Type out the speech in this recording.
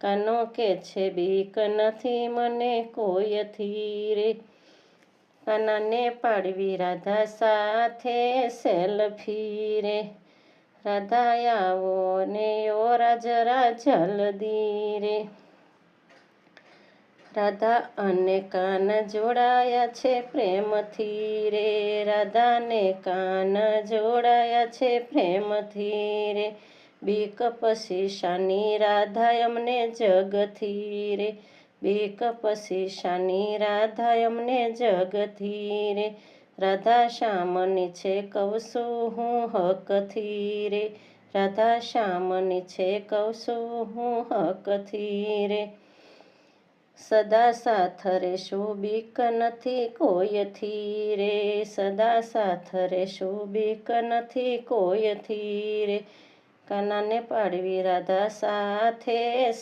કાનો કે છે બીક નથી મને કોઈથી રે. કાનાને પાડવી રાધા સાથે સેલ્ફી રે. રાધા આવો ને ઓ રાજરા જલ્દી રે. રાધા અને કાન જોડાયા છે પ્રેમથી રે. રાધાને કાન જોડાયા છે પ્રેમથી રે. બીક પછી શાની રાધા અમને જગથી રે. બીક પછી શાની રાધા અમને જગથી રે. રાધા શ્યામની છે કહું છું હું હકથી રે. રાધા શ્યામની છે કહું છું હું હકથી રે. સદા સાથ રહેશું બીક નથી કોઈથી રે. સદા સાથ રહેશું બીક નથી કોઈથી રે. કાનાને પાડવી રાધા સાથે